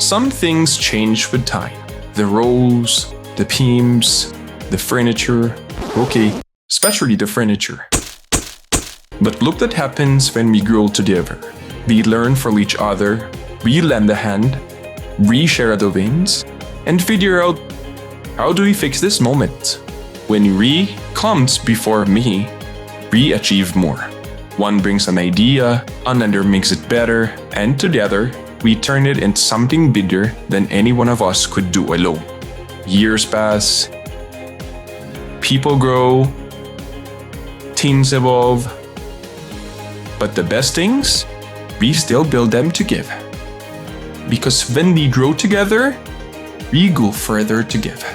Some things change with time. The roles, the themes, the furniture. Okay, especially the furniture. But look what happens when we grow together. We learn from each other, we lend a hand, we share the wins, and figure out how do we fix this moment. When we comes before me, we achieve more. One brings an idea, another makes it better, and together, we turn it into something bigger than any one of us could do alone. Years pass, people grow, teams evolve, but the best things, we still build them together. Because when we grow together, we go further together.